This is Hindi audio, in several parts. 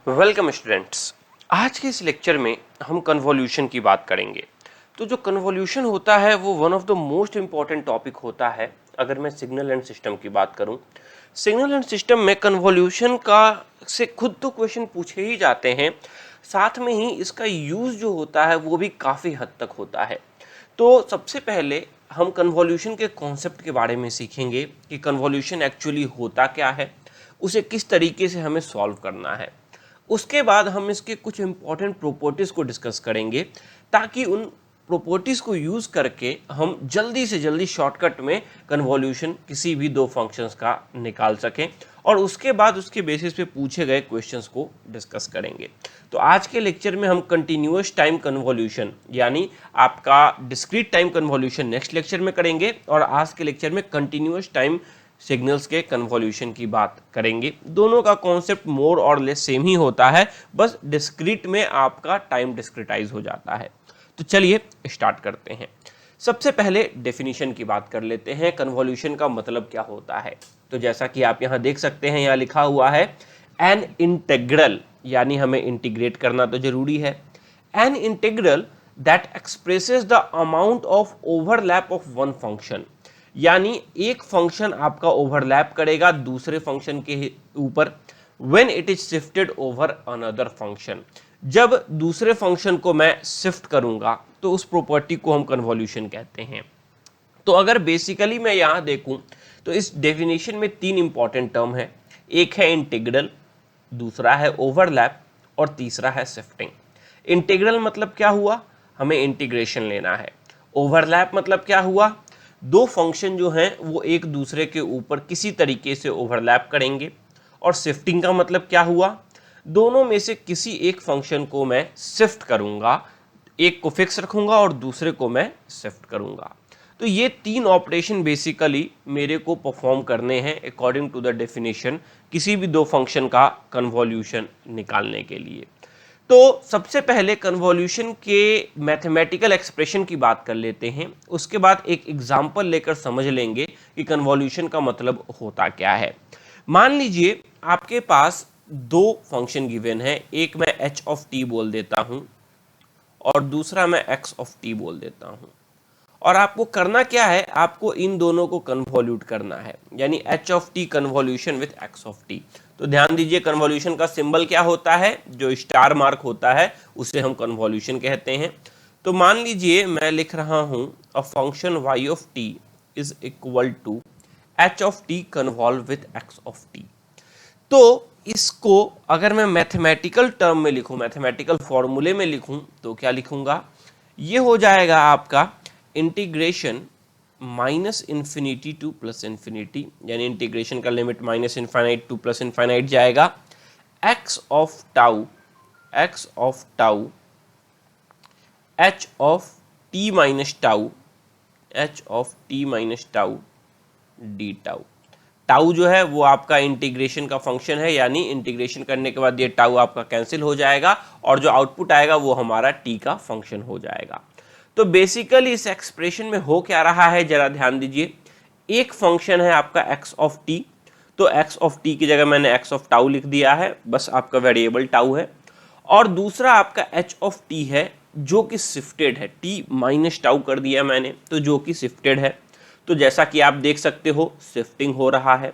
Welcome students. आज के इस लेक्चर में हम कन्वोल्यूशन की बात करेंगे। तो जो कन्वोल्यूशन होता है वो one of the most important topic होता है। अगर मैं सिग्नल एंड सिस्टम की बात करूं, सिग्नल एंड सिस्टम में कन्वोल्यूशन का से खुद तो क्वेश्चन पूछे ही जाते हैं, साथ में ही इसका यूज जो होता है वो भी काफ़ी हद तक होता है। तो सबसे पहले हम कन्वोल्यूशन के कॉन्सेप्ट के बारे में सीखेंगे कि कन्वोल्यूशन एक्चुअली होता क्या है, उसे किस तरीके से हमें सॉल्व करना है। उसके बाद हम इसके कुछ इंपॉर्टेंट प्रॉपर्टीज को डिस्कस करेंगे ताकि उन प्रॉपर्टीज को यूज करके हम जल्दी से जल्दी शॉर्टकट में कन्वोल्यूशन किसी भी दो फंक्शंस का निकाल सकें और उसके बाद उसके बेसिस पे पूछे गए क्वेश्चंस को डिस्कस करेंगे। तो आज के लेक्चर में हम कंटिन्यूअस टाइम कन्वोल्यूशन यानी आपका discrete time convolution next lecture में करेंगे और आज के लेक्चर में कंटिन्यूअस टाइम सिग्नल्स के कन्वोल्यूशन की बात करेंगे। दोनों का कॉन्सेप्ट मोर और लेस सेम ही होता है, बस डिस्क्रीट में आपका टाइम डिस्क्रिटाइज हो जाता है। तो चलिए स्टार्ट करते हैं। सबसे पहले डेफिनेशन की बात कर लेते हैं, कन्वोल्यूशन का मतलब क्या होता है। तो जैसा कि आप यहाँ देख सकते हैं, यहाँ लिखा हुआ है एन इंटेग्रल, यानी हमें इंटीग्रेट करना तो जरूरी है। An integral that expresses the amount of overlap of one function, यानी एक फंक्शन आपका ओवरलैप करेगा दूसरे फंक्शन के ऊपर when it is shifted over another function. जब दूसरे फंक्शन को मैं शिफ्ट करूंगा तो उस प्रॉपर्टी को हम कन्वोल्यूशन कहते हैं। तो अगर बेसिकली मैं यहां देखूं तो इस डेफिनेशन में तीन इंपॉर्टेंट टर्म है, एक है इंटीग्रल, दूसरा है ओवरलैप और तीसरा है शिफ्टिंग। इंटीग्रल मतलब क्या हुआ, हमें इंटीग्रेशन लेना है। ओवरलैप मतलब क्या हुआ, दो फंक्शन जो हैं वो एक दूसरे के ऊपर किसी तरीके से ओवरलैप करेंगे। और शिफ्टिंग का मतलब क्या हुआ, दोनों में से किसी एक फंक्शन को मैं शिफ्ट करूंगा, एक को फिक्स रखूंगा और दूसरे को मैं शिफ्ट करूंगा। तो ये तीन ऑपरेशन बेसिकली मेरे को परफॉर्म करने हैं अकॉर्डिंग टू द डेफिनेशन किसी भी दो फंक्शन का कन्वोल्यूशन निकालने के लिए। तो सबसे पहले कन्वोल्यूशन के मैथमेटिकल एक्सप्रेशन की बात कर लेते हैं, उसके बाद एक एग्जांपल लेकर समझ लेंगे कि कन्वोल्यूशन का मतलब होता क्या है। मान लीजिए आपके पास दो फंक्शन गिवन है, एक मैं h ऑफ t बोल देता हूं और दूसरा मैं x ऑफ t बोल देता हूं। और आपको करना क्या है, आपको इन दोनों को कन्वोल्यूट करना है, यानी h of t convolution with x of t। तो ध्यान दीजिए कन्वोल्यूशन का सिंबल क्या होता है, जो स्टार मार्क होता है उसे हम कन्वोल्यूशन कहते हैं। तो मान लीजिए मैं लिख रहा हूं a function y of t is equal to h of t convolve with x of t। तो इसको अगर मैं मैथमेटिकल टर्म में लिखूं, मैथमेटिकल फॉर्मूले में लिखूं तो क्या लिखूंगा, ये हो जाएगा आपका integration minus infinity to plus infinity, यानी इंटीग्रेशन का limit minus infinite to plus infinite जाएगा, x of tau h of t minus tau d tau. Tau जो है वो आपका इंटीग्रेशन का फंक्शन है, यानी इंटीग्रेशन करने के बाद ये टाउ आपका कैंसिल हो जाएगा और जो आउटपुट आएगा वो हमारा टी का फंक्शन हो जाएगा। तो बेसिकली इस एक्सप्रेशन में हो क्या रहा है, जरा ध्यान दीजिए। एक फंक्शन है आपका x ऑफ t, तो x ऑफ t की जगह मैंने x ऑफ टाउ लिख दिया है, बस आपका वेरिएबल टाउ है। और दूसरा आपका h ऑफ t है जो कि शिफ्टेड है, t माइनस टाउ कर दिया मैंने, तो जो कि शिफ्टेड है। तो जैसा कि आप देख सकते हो शिफ्टिंग हो रहा है।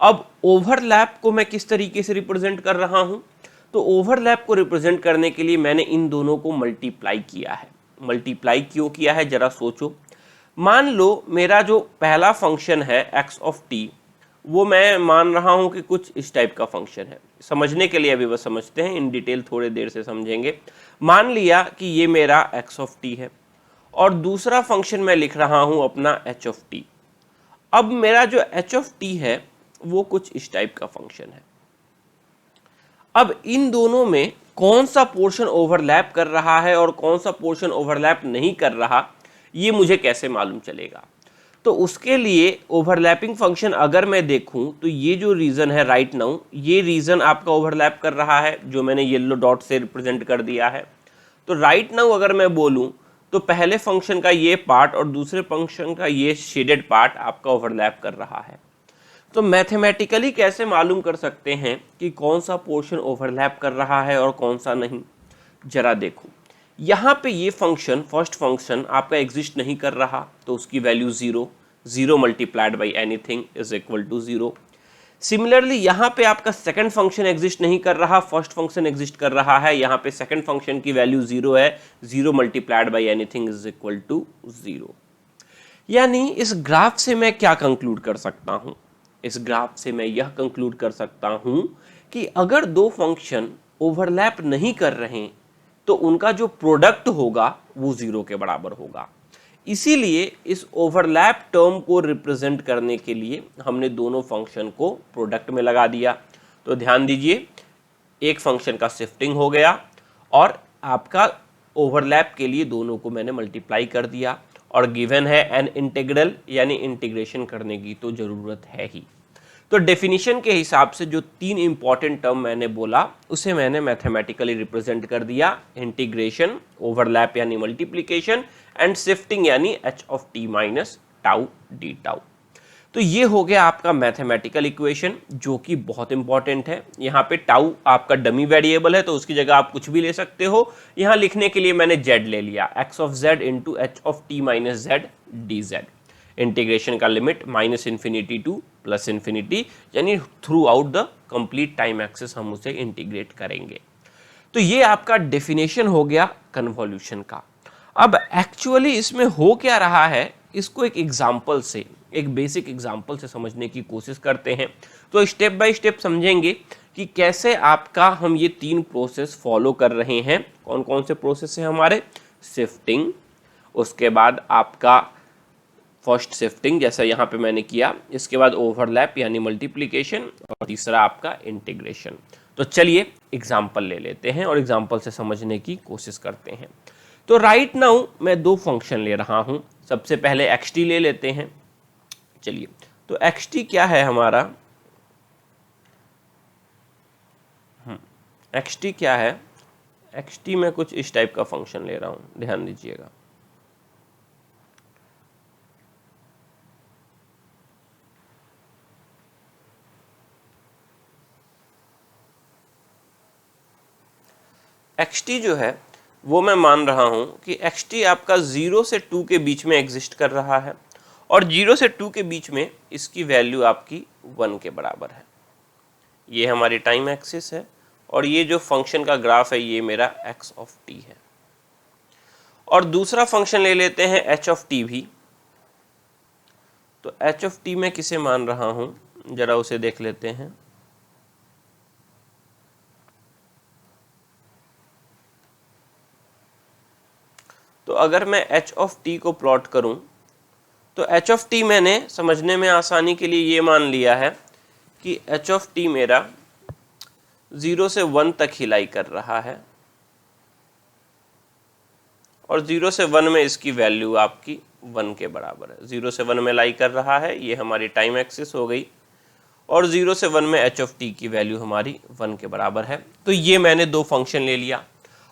अब ओवरलैप को मैं किस तरीके से रिप्रेजेंट कर रहा हूं, तो ओवरलैप को रिप्रेजेंट करने के लिए मैंने इन दोनों को मल्टीप्लाई किया है। मल्टीप्लाई क्यों किया है जरा सोचो। मान लो मेरा जो पहला फंक्शन है x ऑफ t, वो मैं मान रहा हूं कि कुछ इस टाइप का फंक्शन है। समझने के लिए अभी बस समझते हैं, इन डिटेल थोड़े देर से समझेंगे। मान लिया कि ये मेरा x ऑफ t है और दूसरा फंक्शन मैं लिख रहा हूं अपना h ऑफ t। अब मेरा जो h ऑफ t है वो कुछ इस टाइप का फंक्शन है। अब इन दोनों में कौन सा पोर्शन ओवरलैप कर रहा है और कौन सा पोर्शन ओवरलैप नहीं कर रहा, ये मुझे कैसे मालूम चलेगा। तो उसके लिए ओवरलैपिंग फंक्शन अगर मैं देखूं तो ये जो रीजन है राइट नाउ, ये रीजन आपका ओवरलैप कर रहा है, जो मैंने येलो डॉट से रिप्रेजेंट कर दिया है। तो राइट नाउ अगर मैं बोलूं तो पहले फंक्शन का ये पार्ट और दूसरे फंक्शन का ये शेडेड पार्ट आपका ओवरलैप कर रहा है। तो मैथमेटिकली कैसे मालूम कर सकते हैं कि कौन सा पोर्शन ओवरलैप कर रहा है और कौन सा नहीं? जरा देखो, यहाँ पे ये फंक्शन, फर्स्ट फंक्शन आपका एग्जिस्ट नहीं कर रहा, तो उसकी value 0, 0 multiplied by anything is equal to 0। Similarly यहाँ पे आपका सेकंड फंक्शन एग्जिस्ट नहीं कर रहा, फर्स्ट फंक्शन एग्जिस्ट कर रहा है, यहाँ पे सेकंड फंक्शन की वैल्यू 0 है, 0 multiplied by anything is equal to 0। यानी इस ग्राफ से मैं क्या कंक्लूड कर सकता हूं? इस ग्राफ से मैं यह कंक्लूड कर सकता हूं कि अगर दो फंक्शन ओवरलैप नहीं कर रहे तो उनका जो प्रोडक्ट होगा वो 0 के बराबर होगा। इसीलिए इस ओवरलैप टर्म को रिप्रेजेंट करने के लिए हमने दोनों फंक्शन को प्रोडक्ट में लगा दिया। तो ध्यान दीजिए, एक फंक्शन का शिफ्टिंग हो गया और आपका ओवरलैप के लिए दोनों को मैंने मल्टीप्लाई कर दिया, और गिवन है एन इंटीग्रल, यानी इंटीग्रेशन करने की तो जरूरत है ही। तो डेफिनेशन के हिसाब से जो तीन इंपॉर्टेंट टर्म मैंने बोला उसे मैंने मैथमेटिकली रिप्रेजेंट कर दिया, इंटीग्रेशन, ओवरलैप यानी मल्टीप्लिकेशन, एंड शिफ्टिंग यानी h of t minus tau d tau. तो ये हो गया आपका मैथमेटिकल इक्वेशन जो कि बहुत इंपॉर्टेंट है। यहाँ पे टाउ आपका डमी वेरिएबल है तो उसकी जगह आप कुछ भी ले सकते हो। यहाँ लिखने के लिए मैंने z ले लिया, x of z into h of t minus z d z. Integration का limit minus infinity to plus infinity, यानी throughout the complete time axis हम उसे इंटीग्रेट करेंगे। तो ये आपका डेफिनेशन हो गया कन्वॉल्यूशन का। अब एक्चुअली इसमें हो क्या रहा है, इसको एक एग्जाम्पल से, एक बेसिक एग्जाम्पल से समझने की कोशिश करते हैं। तो स्टेप बाय स्टेप समझेंगे कि कैसे आपका हम ये तीन प्रोसेस फॉलो कर रहे हैं। कौन कौन से प्रोसेस हैं हमारे? शिफ्टिंग, उसके बाद आपका फर्स्ट शिफ्टिंग जैसा यहाँ पे मैंने किया, इसके बाद ओवरलैप यानी मल्टीप्लिकेशन, और तीसरा आपका इंटीग्रेशन। तो चलिए एग्जाम्पल ले लेते हैं और एग्जाम्पल से समझने की कोशिश करते हैं। तो राइट नाउ मैं दो फंक्शन ले रहा हूं। सबसे पहले xt ले लेते हैं। चलिए, तो xt क्या है हमारा? xt क्या है? xt में कुछ इस टाइप का फंक्शन ले रहा हूं, ध्यान दीजिएगा। xt जो है वो मैं मान रहा हूं कि xt आपका 0 से 2 के बीच में एग्जिस्ट कर रहा है, और 0 से 2 के बीच में इसकी वैल्यू आपकी 1 के बराबर है। ये हमारी टाइम एक्सिस है, और ये जो फंक्शन का ग्राफ है ये मेरा x ऑफ t है। और दूसरा फंक्शन ले लेते हैं h ऑफ t भी। तो h ऑफ t मैं किसे मान रहा हूं, जरा उसे देख लेते हैं। तो अगर मैं h ऑफ t को प्लॉट करूं तो h ऑफ t मैंने समझने में आसानी के लिए ये मान लिया है कि h ऑफ t मेरा 0 से 1 तक ही लाई कर रहा है, और 0 से 1 में इसकी वैल्यू आपकी 1 के बराबर है। 0 से 1 में लाई कर रहा है, ये हमारी टाइम एक्सिस हो गई, और 0 से 1 में h ऑफ t की वैल्यू हमारी 1 के बराबर है। तो ये मैंने दो फंक्शन ले लिया,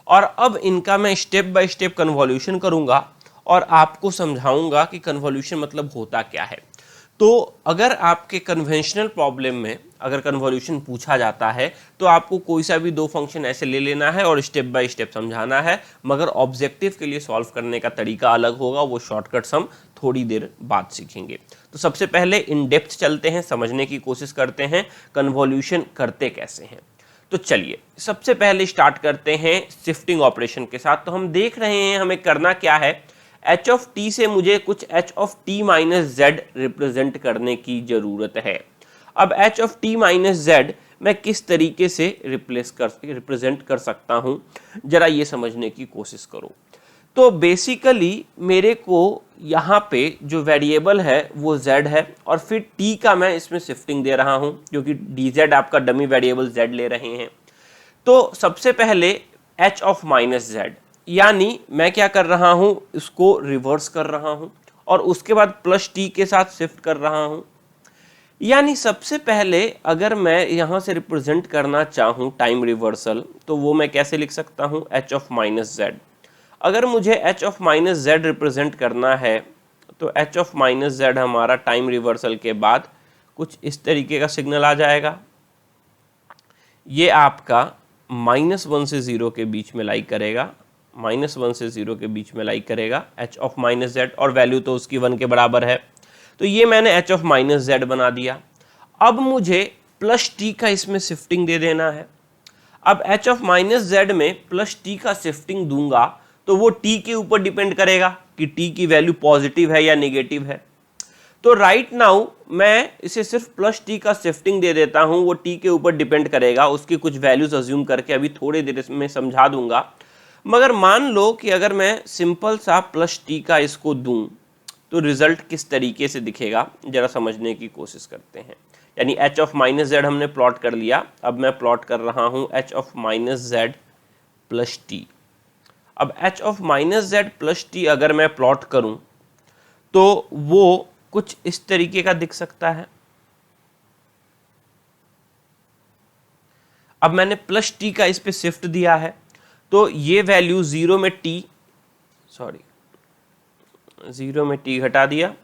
और अब इनका मैं स्टेप बाय स्टेप कन्वॉल्यूशन करूंगा और आपको समझाऊंगा कि कन्वॉल्यूशन मतलब होता क्या है। तो अगर आपके कन्वेंशनल प्रॉब्लम में अगर कन्वॉल्यूशन पूछा जाता है तो आपको कोई सा भी दो फंक्शन ऐसे ले लेना है और स्टेप बाय स्टेप समझाना है, मगर ऑब्जेक्टिव के लिए सॉल्व करने का तरीका अलग होगा, वो शॉर्टकट्स हम थोड़ी देर बाद सीखेंगे। तो सबसे पहले इन डेप्थ चलते हैं, समझने की कोशिश करते हैं कन्वॉल्यूशन करते कैसे हैं। तो चलिए सबसे पहले स्टार्ट करते हैं शिफ्टिंग ऑपरेशन के साथ। तो हम देख रहे हैं हमें करना क्या है, h ऑफ t से मुझे कुछ h of t minus Z represent करने की जरूरत है। अब h of t minus Z मैं किस तरीके से रिप्रेजेंट कर सकता हूं, जरा ये समझने की कोशिश करो। तो बेसिकली मेरे को यहाँ पे जो वेरिएबल है वो z है, और फिर t का मैं इसमें शिफ्टिंग दे रहा हूँ क्योंकि dz आपका डमी वेरिएबल z ले रहे हैं। तो सबसे पहले h ऑफ माइनस जेड, यानी मैं क्या कर रहा हूँ, इसको रिवर्स कर रहा हूँ और उसके बाद प्लस t के साथ शिफ्ट कर रहा हूँ। यानी सबसे पहले अगर मैं यहाँ से रिप्रेजेंट करना चाहूँ टाइम रिवर्सल, तो वो मैं कैसे लिख सकता हूँ, h ऑफ माइनस जेड। अगर मुझे h of minus Z represent करना है तो h ऑफ माइनस जेड हमारा टाइम रिवर्सल के बाद कुछ इस तरीके का सिग्नल आ जाएगा। ये आपका -1 से 0 के बीच में लाई करेगा, -1 से 0 के बीच में लाई करेगा h ऑफ माइनस जेड, और वैल्यू तो उसकी 1 के बराबर है। तो ये मैंने h ऑफ माइनस जेड बना दिया। अब मुझे प्लस टी का इसमें शिफ्टिंग दे देना है। अब h ऑफ माइनस जेड में प्लस टी का शिफ्टिंग दूंगा तो वो t के ऊपर डिपेंड करेगा कि t की वैल्यू पॉजिटिव है या नेगेटिव है। तो राइट नाउ मैं इसे सिर्फ प्लस टी का शिफ्टिंग दे देता हूं, वो t के ऊपर डिपेंड करेगा, उसकी कुछ वैल्यूज अज्यूम करके अभी थोड़ी देर में समझा दूंगा। मगर मान लो कि अगर मैं सिंपल सा प्लस टी का इसको दूं तो रिजल्ट किस तरीके से दिखेगा, जरा समझने की कोशिश करते हैं। यानी h ऑफ माइनस जेड हमने प्लॉट कर लिया, अब मैं प्लॉट कर रहा हूं h of minus Z plus T. अब h of minus Z plus T अगर मैं प्लॉट करूं तो वो कुछ इस तरीके का दिख सकता है। अब मैंने प्लस टी का इस पे शिफ्ट दिया है तो ये वैल्यू 0 में टी घटा दिया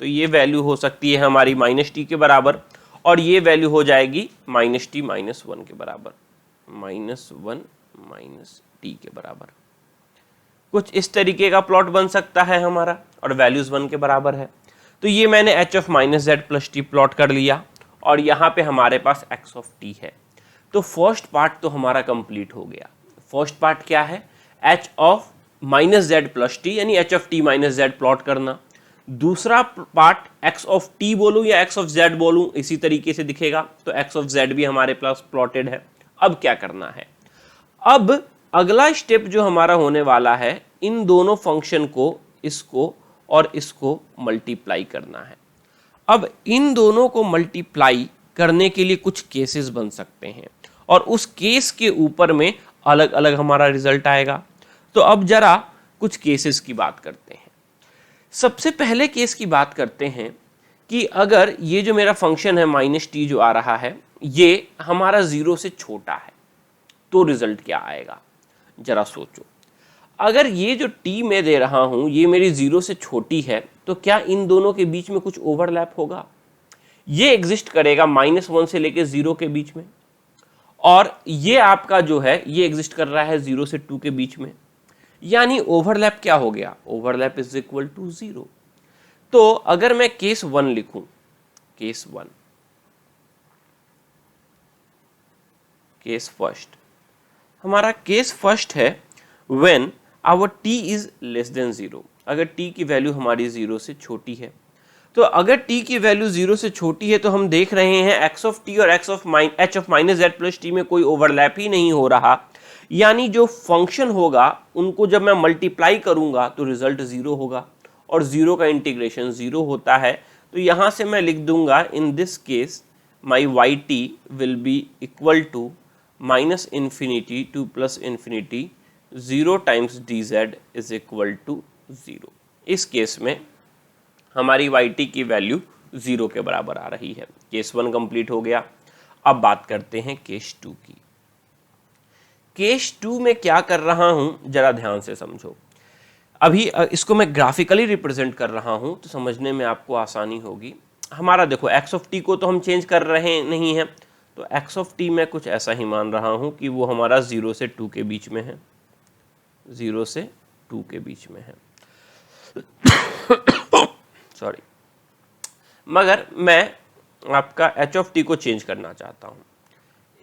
तो ये वैल्यू हो सकती है हमारी माइनस टी के बराबर, और ये वैल्यू हो जाएगी माइनस टी माइनस 1 के बराबर, -1 माइनस टी के बराबर। कुछ इस तरीके का प्लॉट बन सकता है हमारा, और वैल्यूज 1 के बराबर है। तो ये मैंने h of minus Z plus T plot कर लिया, और यहाँ पे हमारे पास x ऑफ टी है। तो फर्स्ट पार्ट तो हमारा कंप्लीट हो गया। फर्स्ट पार्ट क्या है? h of minus Z plus T यानी h of t minus Z plot करना। दूसरा पार्ट x ऑफ टी बोलूं या x ऑफ जेड बोलूं, इसी तरीके से दिखेगा, तो x ऑफ जेड भी हमारे पास प्लॉटेड है। अब क्या करना है? अब अगला स्टेप जो हमारा होने वाला है, इन दोनों फंक्शन को, इसको और इसको मल्टीप्लाई करना है। अब इन दोनों को मल्टीप्लाई करने के लिए कुछ केसेस बन सकते हैं, और उस केस के ऊपर में अलग अलग हमारा रिजल्ट आएगा। तो अब जरा कुछ केसेस की बात करते हैं। सबसे पहले केस की बात करते हैं कि अगर ये जो मेरा फंक्शन है माइनस टी जो आ रहा है, ये हमारा 0 से छोटा है, तो रिजल्ट क्या आएगा? जरा सोचो। अगर ये जो t मैं दे रहा हूं ये मेरी 0 से छोटी है, तो क्या इन दोनों के बीच में कुछ ओवरलैप होगा? ये एग्जिस्ट करेगा -1 से लेके 0 के बीच में, और ये आपका जो है ये एग्जिस्ट कर रहा है 0 से 2 के बीच में। यानी ओवरलैप क्या हो गया? Overlap is equal to 0। तो अगर मैं केस 1 लिखूं, केस फर्स्ट, हमारा केस फर्स्ट है when our t is less than 0। अगर t की वैल्यू हमारी 0 से छोटी है, तो अगर t की वैल्यू 0 से छोटी है तो हम देख रहे हैं x ऑफ t और h of minus Z plus T में कोई ओवरलैप ही नहीं हो रहा। यानी जो फंक्शन होगा उनको जब मैं मल्टीप्लाई करूंगा तो रिजल्ट 0 होगा, और 0 का इंटीग्रेशन 0 होता है। तो यहां से मैं लिख दूंगा in this case my Y T will be equal to -∞ to +∞, 0 times D Z is equal to 0। इस केस में हमारी वाई टी की वैल्यू 0 के बराबर आ रही है। केस 1 कंप्लीट हो गया। अब बात करते हैं केस 2 की। केस 2 में क्या कर रहा हूं जरा ध्यान से समझो। अभी इसको मैं ग्राफिकली रिप्रेजेंट कर रहा हूं तो समझने में आपको आसानी होगी। हमारा देखो x ऑफ टी को तो हम चेंज कर रहे नहीं हैं, तो x ऑफ टी मैं कुछ ऐसा ही मान रहा हूं कि वो हमारा 0 से 2 के बीच में है, 0 से 2 के बीच में है। सॉरी, मगर मैं आपका h ऑफ टी को चेंज करना चाहता हूं।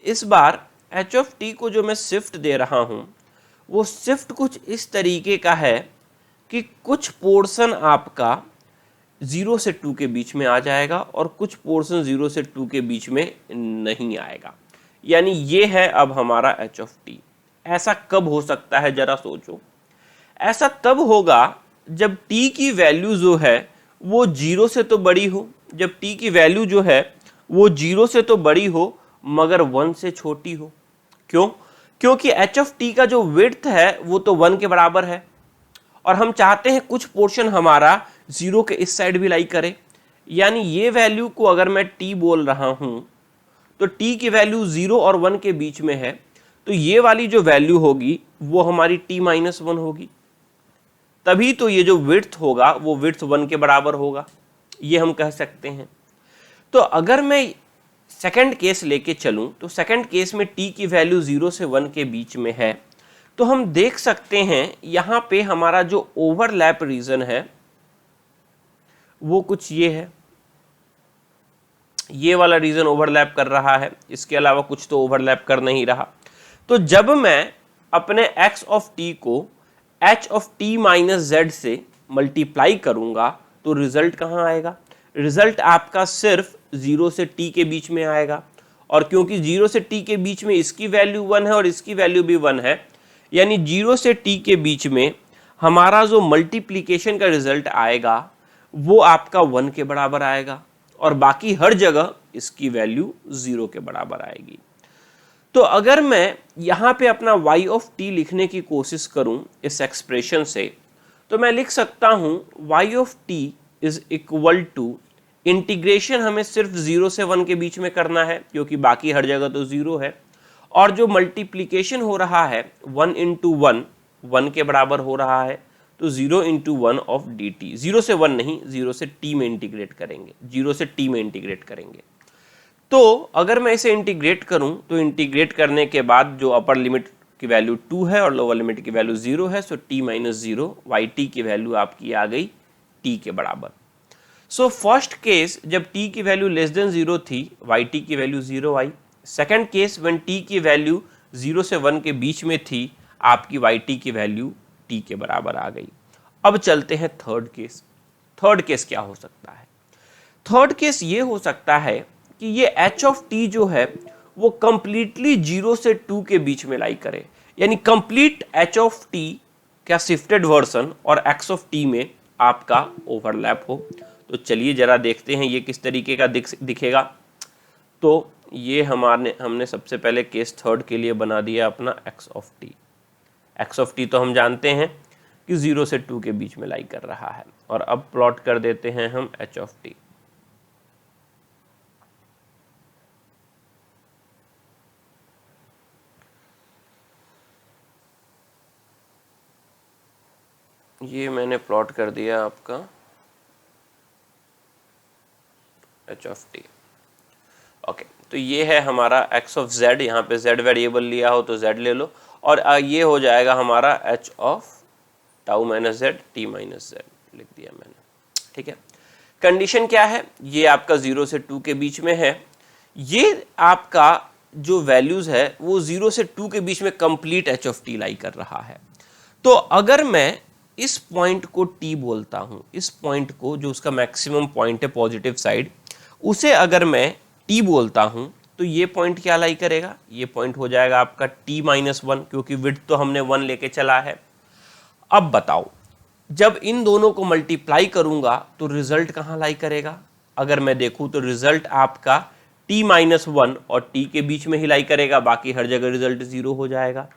इस बार h ऑफ टी को जो मैं शिफ्ट दे रहा हूं वो शिफ्ट कुछ इस तरीके का है कि कुछ पोर्शन आपका 0 से 2 के बीच में आ जाएगा और कुछ पोर्शन 0 से 2 के बीच में नहीं आएगा। यानी ये है अब हमारा h ऑफ टी। ऐसा कब हो सकता है जरा सोचो। ऐसा तब होगा जब t की वैल्यू जो है वो 0 से तो बड़ी हो, जब t की वैल्यू जो है वो 0 से तो बड़ी हो मगर 1 से छोटी हो। क्यों? क्योंकि h ऑफ टी का जो विड्थ है वो तो 1 के बराबर है, और हम चाहते हैं कुछ पोर्शन हमारा 0 के इस साइड भी लाई करे। यानी ये वैल्यू को अगर मैं t बोल रहा हूं तो t की वैल्यू 0 और 1 के बीच में है, तो ये वाली जो वैल्यू होगी वो हमारी t-1 होगी। तभी तो ये जो विड्थ होगा वो विड्थ 1 के बराबर होगा, ये हम कह सकते हैं। तो अगर मैं सेकंड केस लेके चलूं तो सेकंड केस में t की वैल्यू 0 से 1 के बीच में है, तो हम देख सकते हैं यहां पे हमारा जो ओवरलैप रीजन है वो कुछ ये है, ये वाला रीजन ओवरलैप कर रहा है, इसके अलावा कुछ तो ओवरलैप कर नहीं रहा। तो जब मैं अपने x ऑफ t को h of t minus z से मल्टीप्लाई करूंगा तो रिजल्ट कहां आएगा? रिजल्ट आपका सिर्फ 0 से t के बीच में आएगा, और क्योंकि 0 से t के बीच में इसकी वैल्यू 1 है और इसकी वैल्यू भी 1 है, यानी 0 से t के बीच में हमारा जो मल्टीप्लीकेशन का रिजल्ट आएगा वो आपका 1 के बराबर आएगा, और बाकी हर जगह इसकी वैल्यू 0 के बराबर आएगी। तो अगर मैं यहां पे अपना y ऑफ t लिखने की कोशिश करूं इस एक्सप्रेशन से, तो मैं लिख सकता हूं y of t is equal to, integration हमें सिर्फ 0 से 1 के बीच में करना है क्योंकि बाकी हर जगह तो 0 है, और जो मल्टीप्लीकेशन हो रहा है 1 इंटू 1, 1 के बराबर हो रहा है, तो 0 इंटू 1 ऑफ डी टी, 0 से 1 नहीं, 0 से t में इंटीग्रेट करेंगे, 0 से t में इंटीग्रेट करेंगे। तो अगर मैं इसे इंटीग्रेट करूं तो इंटीग्रेट करने के बाद जो अपर लिमिट की वैल्यू 2 है और लोअर लिमिट की वैल्यू 0 है, सो t माइनस 0, वाई टी की वैल्यू आपकी आ गई t के बराबर। सो फर्स्ट केस जब t की वैल्यू लेस देन 0 थी, वाई टी की value 0 I. Second case when t की वैल्यू 0 से 1 के बीच में थी, आपकी वाई टी की वैल्यू t के बराबर आ गई। अब चलते हैं थर्ड केस। थर्ड केस क्या हो सकता है? थर्ड केस ये हो सकता है कि ये h ऑफ t जो है वो कंप्लीटली 0 से 2 के बीच में लाई करे, यानी कंप्लीट h ऑफ t का शिफ्टेड वर्जन और x ऑफ t में आपका ओवरलैप हो। तो चलिए जरा देखते हैं ये किस तरीके का दिखेगा। तो ये हमने सबसे पहले केस थर्ड के लिए बना दिया अपना x of t। x of t तो हम जानते हैं कि 0 से 2 के बीच में लाई कर रहा है, और अब प्लॉट कर देते हैं हम h ऑफ t। ये मैंने प्लॉट कर दिया आपका h ऑफ t। ओके, तो ये है हमारा x ऑफ z, यहाँ पे z वेरिएबल लिया हो तो z ले लो, और ये हो जाएगा हमारा h of tau minus z, t minus z लिख दिया मैंने। ठीक है, कंडीशन क्या है? ये आपका 0 से 2 के बीच में है, ये आपका जो वैल्यूज है वो 0 से 2 के बीच में कंप्लीट h ऑफ t लाई कर रहा है। तो अगर मैं इस पॉइंट को t बोलता हूं, इस पॉइंट को जो उसका मैक्सिमम पॉइंट है पॉजिटिव साइड, उसे अगर मैं t बोलता हूं, तो ये पॉइंट क्या लाई करेगा? ये पॉइंट हो जाएगा आपका t माइनस 1, क्योंकि विड्थ तो हमने 1 लेके चला है। अब बताओ, जब इन दोनों को मल्टीप्लाई करूंगा तो रिजल्ट कहां लाई करेगा? अगर मैं देखूं तो रिजल्ट आपका t माइनस 1 और t के बीच में ही लाई करेगा, बाकी हर जगह रिजल्ट 0 हो जाएगा।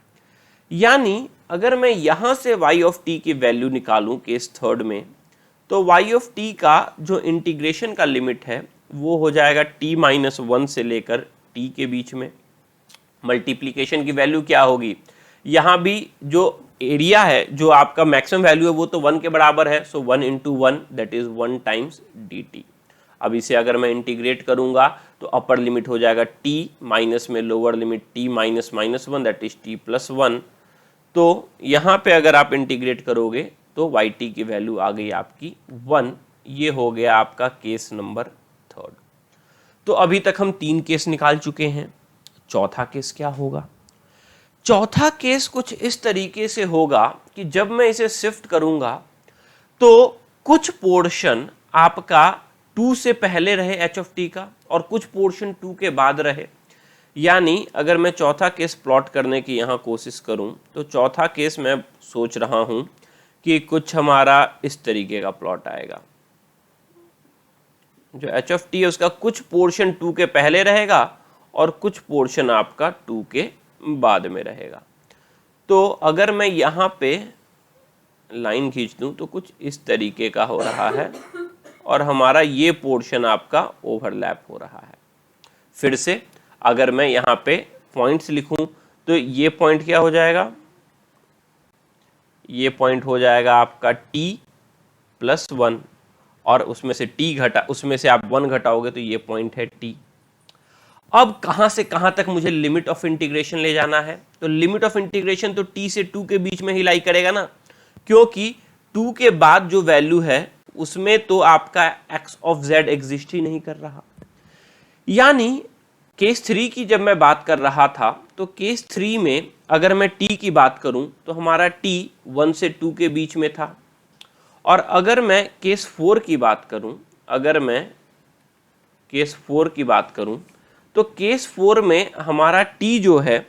यानी अगर मैं यहां से y ऑफ t की वैल्यू निकालूं केस थर्ड में, तो y ऑफ t का जो इंटीग्रेशन का लिमिट है वो हो जाएगा t माइनस 1 से लेकर t के बीच में। मल्टीप्लीकेशन की वैल्यू क्या होगी? यहां भी जो एरिया है, जो आपका मैक्सिमम वैल्यू है, वो तो 1 के बराबर है, सो 1 into 1 that is 1 times dt। अब इसे अगर मैं इंटीग्रेट करूंगा तो अपर लिमिट हो जाएगा t माइनस में lower limit t minus minus 1 that is t plus 1। तो यहाँ पे अगर आप इंटीग्रेट करोगे तो वाई टी की वैल्यू आ गई आपकी 1। ये हो गया आपका केस नंबर थर्ड। तो अभी तक हम 3 केस निकाल चुके हैं। चौथा केस क्या होगा? चौथा केस कुछ इस तरीके से होगा कि जब मैं इसे शिफ्ट करूंगा तो कुछ पोर्शन आपका 2 से पहले रहे h ऑफ t का, और कुछ पोर्शन 2 के बाद रहे। यानी अगर मैं चौथा केस प्लॉट करने की यहाँ कोशिश करूँ, तो चौथा केस मैं सोच रहा हूँ कि कुछ हमारा इस तरीके का प्लॉट आएगा। जो h ऑफ t है उसका कुछ पोर्शन 2 के पहले रहेगा और कुछ पोर्शन आपका 2 के बाद में रहेगा। तो अगर मैं यहाँ पे लाइन खींच दूँ तो कुछ इस तरीके का हो रहा है, और हमारा ये पोर्शन आपका ओवरलैप हो रहा है। फिर से अगर मैं यहाँ पे पॉइंट्स लिखूं तो ये पॉइंट क्या हो जाएगा? ये पॉइंट हो जाएगा आपका t प्लस 1, और उसमें से t घटा, उसमें से आप 1 घटाओगे तो ये पॉइंट है t। अब कहां से कहां तक मुझे लिमिट ऑफ इंटीग्रेशन ले जाना है, तो लिमिट ऑफ इंटीग्रेशन तो t से 2 के बीच में ही लाई करेगा ना, क्योंकि 2 के बाद जो वैल्यू है उसमें तो आपका x ऑफ z एग्जिस्ट ही नहीं कर रहा। यानी केस 3 की जब मैं बात कर रहा था तो केस 3 में अगर मैं t की बात करूं तो हमारा t 1 से 2 के बीच में था, और अगर मैं केस 4 की बात करूं, अगर मैं केस 4 की बात करूं तो केस 4 में हमारा t जो है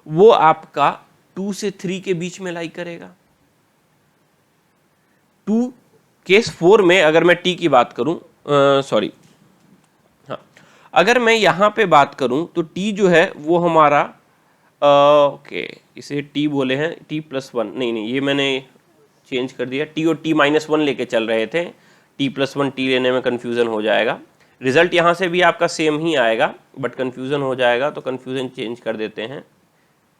वो आपका 2 से 3 के बीच में लाई करेगा। केस 4 में अगर मैं t की बात करूं, सॉरी हाँ, अगर मैं यहां पे बात करूं तो t जो है वो हमारा ओके इसे t बोले हैं, t+1, नहीं ये मैंने चेंज कर दिया, t और t-1 लेके चल रहे थे, t+1 t लेने में कन्फ्यूज़न हो जाएगा। रिजल्ट यहाँ से भी आपका सेम ही आएगा बट कन्फ्यूज़न हो जाएगा, तो कन्फ्यूज़न चेंज कर देते हैं,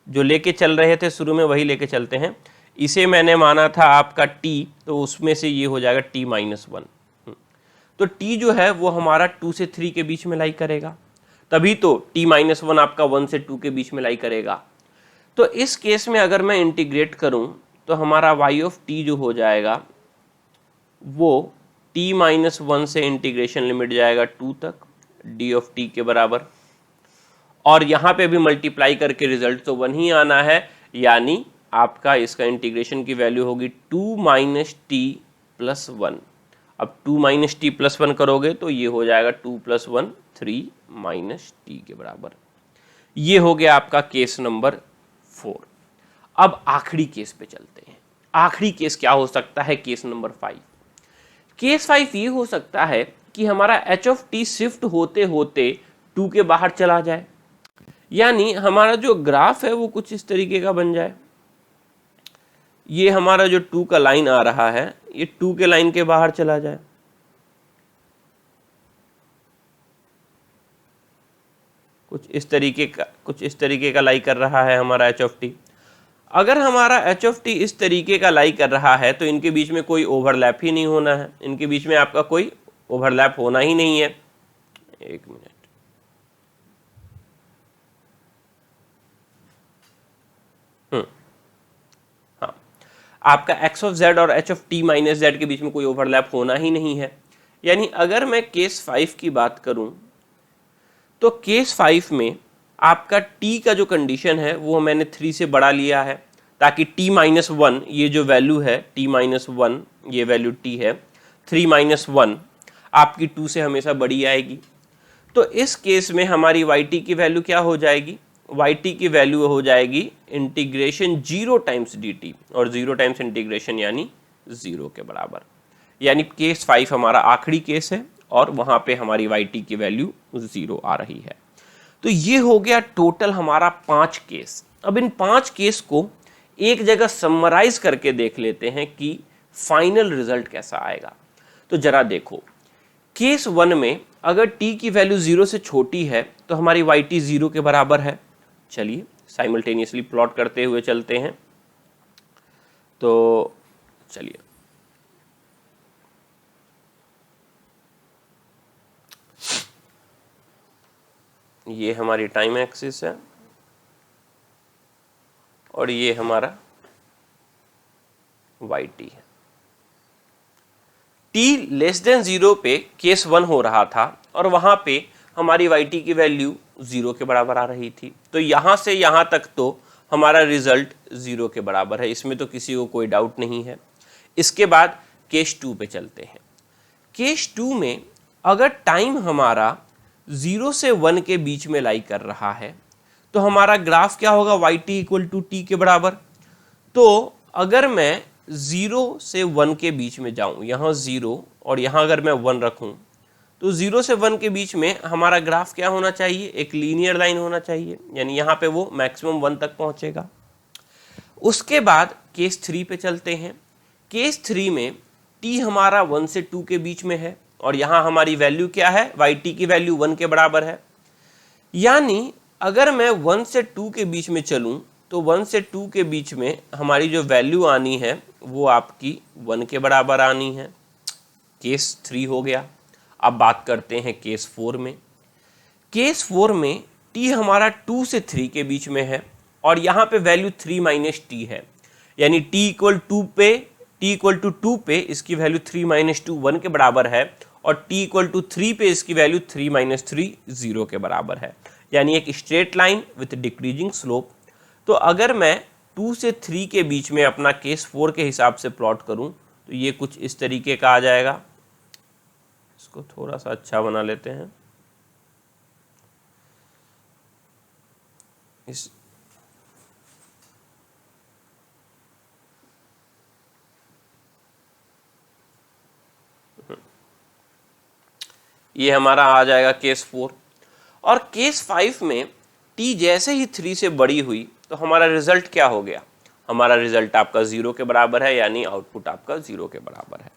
जो लेके चल रहे थे शुरू में वही लेके चलते हैं। इसे मैंने माना था आपका t, तो उसमें से ये हो जाएगा t-1। तो t जो है वो हमारा 2 से 3 के बीच में लाई करेगा, तभी तो t-1 आपका 1 से 2 के बीच में लाई करेगा। तो इस केस में अगर मैं इंटीग्रेट करूं तो हमारा y ऑफ t जो हो जाएगा वो t-1 से इंटीग्रेशन लिमिट जाएगा 2 तक, d ऑफ t के बराबर, और यहाँ पे भी मल्टीप्लाई करके रिजल्ट तो 1 ही आना है, यानी आपका इसका इंटीग्रेशन की वैल्यू होगी 2 - t+1। अब 2 - t+1 करोगे तो ये हो जाएगा 2 + 1 3 - t के बराबर। ये हो गया आपका केस नंबर 4। अब आखिरी केस पे चलते हैं। आखिरी केस क्या हो सकता है? Case number 5। केस 5 ये हो सकता है कि हमारा h ऑफ t शिफ्ट होते होते 2 के बाहर चला जाए, यानी हमारा जो ग्राफ है वो कुछ इस तरीके का बन जाए। ये हमारा जो 2 का लाइन आ रहा है ये 2 के लाइन के बाहर चला जाए, कुछ इस तरीके का लाई कर रहा है हमारा h ऑफ t। अगर हमारा h ऑफ t इस तरीके का लाई कर रहा है तो इनके बीच में कोई ओवरलैप ही नहीं होना है, इनके बीच में आपका कोई ओवरलैप होना ही नहीं है। एक मिनट, हाँ, आपका x ऑफ z और h of t minus z के बीच में कोई ओवरलैप होना ही नहीं है। यानी अगर मैं केस 5 की बात करूं तो केस 5 में आपका t का जो कंडीशन है वो मैंने 3 से बढ़ा लिया है, ताकि t-1 ये जो वैल्यू है t-1 ये वैल्यू t है, 3 - 1 आपकी 2 से हमेशा बड़ी आएगी। तो इस केस में हमारी yt की वैल्यू क्या हो जाएगी? yt की वैल्यू हो जाएगी इंटीग्रेशन 0 टाइम्स dt, और 0 टाइम्स इंटीग्रेशन यानी 0 के बराबर। यानी केस 5 हमारा आखिरी केस है और वहां पे हमारी yt की वैल्यू 0 आ रही है। तो ये हो गया टोटल हमारा 5 केस। अब इन 5 केस को एक जगह समराइज करके देख लेते हैं कि फाइनल रिजल्ट कैसा आएगा। तो जरा देखो, केस 1 में अगर t की वैल्यू 0 से छोटी है तो हमारी yt 0 के बराबर है। चलिए साइमल्टेनियसली प्लॉट करते हुए चलते हैं। तो चलिए, ये हमारी टाइम एक्सिस है और ये हमारा yt है। t लेस देन 0 पे केस 1 हो रहा था और वहां पे हमारी yt की वैल्यू 0 के बराबर आ रही थी। तो यहां से यहां तक तो हमारा रिजल्ट 0 के बराबर है, इसमें तो किसी को कोई डाउट नहीं है। इसके बाद केस 2 पे चलते हैं। केस 2 में अगर टाइम हमारा 0 से 1 के बीच में लाई कर रहा है तो हमारा ग्राफ क्या होगा? yt = t के बराबर। तो अगर मैं 0 से 1 के बीच में जाऊं, यहाँ 0 और यहाँ अगर मैं 1 रखूं, तो 0 से 1 के बीच में हमारा ग्राफ क्या होना चाहिए? एक लीनियर लाइन होना चाहिए, यानी यहाँ पे वो मैक्सिमम 1 तक पहुंचेगा। उसके बाद केस 3 पे चलते हैं। केस 3 में t हमारा 1 से 2 के बीच में है और यहाँ हमारी वैल्यू क्या है? yt की वैल्यू 1 के बराबर है। यानी अगर मैं 1 से 2 के बीच में चलूं तो 1 से 2 के बीच में हमारी जो वैल्यू आनी है वो आपकी 1 के बराबर आनी है। केस 3 हो गया। अब बात करते हैं केस 4 में। केस 4 में t हमारा 2 से 3 के बीच में है और यहाँ पे वैल्यू 3 माइनस टी है, यानी t इक्वल 2 पे इसकी वैल्यू 3 माइनस 2 1 के बराबर है और t इक्वल टू 3 पे इसकी वैल्यू 3 माइनस 3 0 के बराबर है, यानी एक straight line with decreasing slope. तो अगर मैं 2 से 3 के बीच में अपना केस 4 के हिसाब से प्लॉट करूं तो ये कुछ इस तरीके का आ जाएगा। इसको थोड़ा सा अच्छा बना लेते हैं। ये हमारा आ जाएगा केस 4। और केस 5 में t जैसे ही 3 से बड़ी हुई तो हमारा रिजल्ट क्या हो गया? हमारा रिजल्ट आपका 0 के बराबर है, यानी आउटपुट आपका 0 के बराबर है।